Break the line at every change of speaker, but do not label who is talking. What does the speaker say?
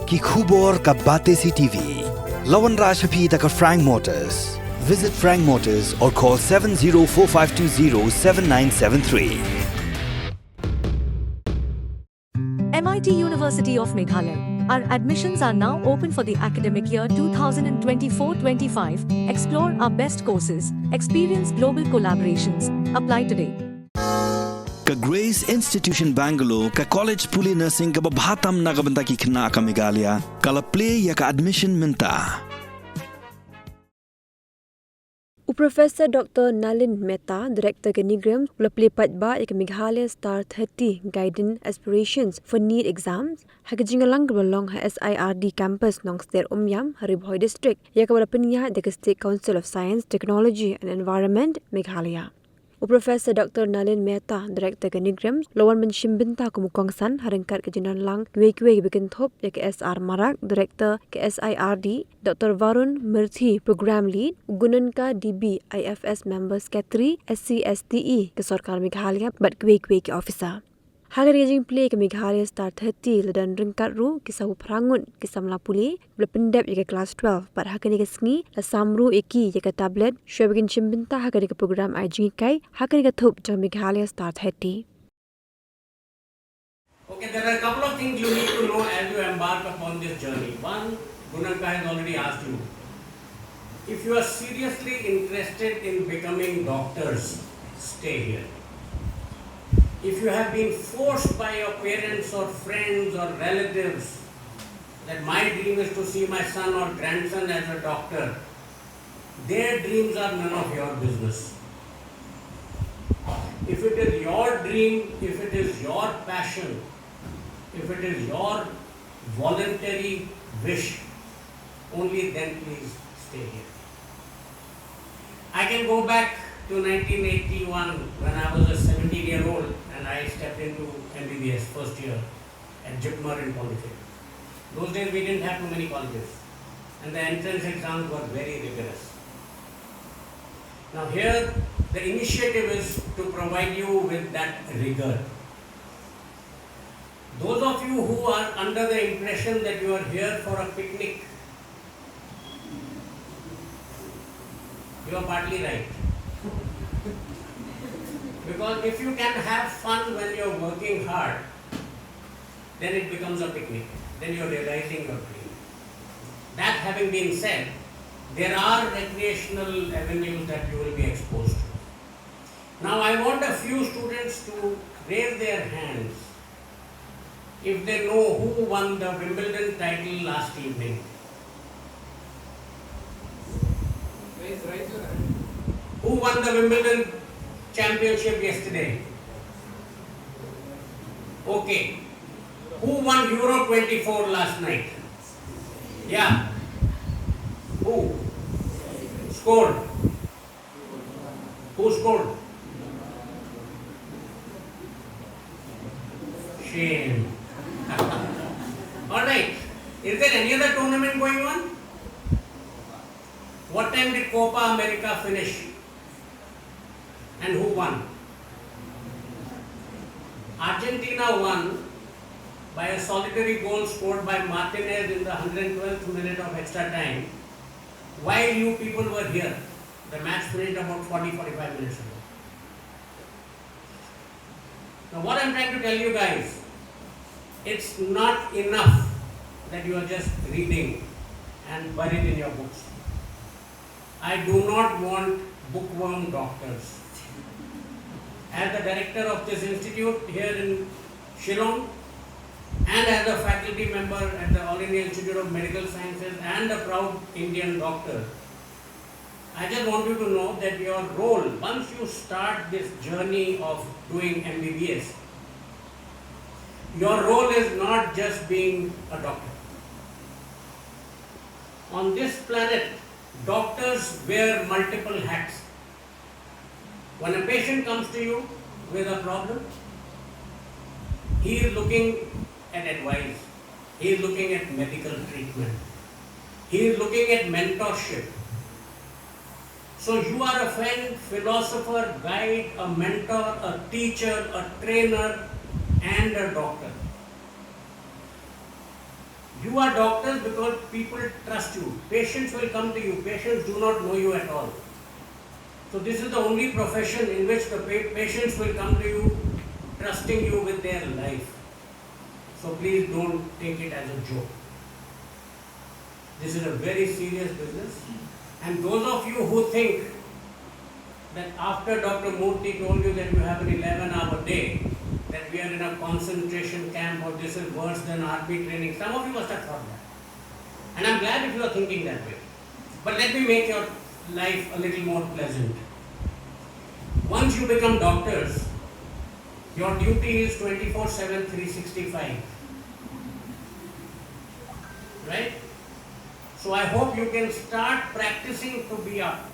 ki khubor ka Bate TV. Lawan Rashaphi taka Frank Motors. Visit Frank Motors or call 7045207973.
MIT University of Meghalaya. Our admissions are now open for the academic year 2024-25. Explore our best courses, experience global collaborations. Apply today.
Ka Grace Institution Bangalore ka College Plie Nursing ka babhatam na kabanta ki khna ka Meghalaya kala play ya ka admission minta.
Professor Dr. Nalin Mehta, Director ke Neigrihms, play patba ek Meghalaya Star 30 Guidance Aspirations for Neet exams. Hakajingalang belong ha SIRD campus nong Ster Umyam, Haribhoi district. Ya ka penya de State Council of Science, Technology and Environment, Meghalaya. Professor Dr. Nalin Mehta, Director ke Neigrihms, lawan menshimbinta kumukongsan haringkat ke jinanlang kwe bikin thop ya ke SR Marak, Director ke SIRD, Dr. Varun Mirthi, Program Lead, Gunun ka DB IFS Member Secretary, SCSTE ke Sarkar Meghalaya, but kwe ke Officer. Hagar gajing play ke Meghalaya Star 30 ledan ringkat ru kisah prangun kisah melapuli berpendap ke kelas 12 par hagar ni ke sengi la samru eki ke tablet syabagin chimbinta hagar ni ke program ajing kai hagar ni ke thup jam Meghalaya Star 30.
Okay, there are a couple of things you need to know as you embark upon this journey. One, Gunanka has already asked you. If you are seriously interested in becoming doctors, stay here. If you have been forced by your parents or friends or relatives that my dream is to see my son or grandson as a doctor, their dreams are none of your business. If it is your dream, if it is your passion, if it is your voluntary wish, only then please stay here. I can go back to 1981 when I was a 17-year-old and I stepped into MBBS first year at Jipmer in Polytechnic. Those days we didn't have too many colleges and the entrance exams were very rigorous. Now here the initiative is to provide you with that rigor. Those of you who are under the impression that you are here for a picnic, you are partly right. Because if you can have fun when you are working hard, then it becomes a picnic. Then you are realizing your dream. That having been said, there are recreational avenues that you will be exposed to. Now I want a few students to raise their hands if they know who won the Wimbledon title last evening. Who won the Wimbledon championship yesterday? Okay. Who won Euro 24 last night? Yeah. Who? Scored. Who scored? Shame. Alright. Is there any other tournament going on? What time did Copa America finish? And who won? Argentina won by a solitary goal scored by Martinez in the 112th minute of extra time while you people were here. The match finished about 40-45 minutes ago. Now what I am trying to tell you guys, it's not enough that you are just reading and buried in your books. I do not want bookworm doctors. As the director of this institute here in Shillong and as a faculty member at the All India Institute of Medical Sciences and a proud Indian doctor, I just want you to know that your role, once you start this journey of doing MBBS, your role is not just being a doctor. On this planet, doctors wear multiple hats. When a patient comes to you with a problem, he is looking at advice, he is looking at medical treatment, he is looking at mentorship. So you are a friend, philosopher, guide, a mentor, a teacher, a trainer and a doctor. You are doctors because people trust you. Patients will come to you. Patients do not know you at all. So this is the only profession in which the patients will come to you, trusting you with their life. So please don't take it as a joke. This is a very serious business. And those of you who think that after Dr. Murthy told you that you have an 11-hour day, that we are in a concentration camp or this is worse than army training, some of you must have thought that. And I'm glad if you are thinking that way. But let me make your life a little more pleasant. Once you become doctors, your duty is 24/7, 365. Right? So I hope you can start practicing to be up.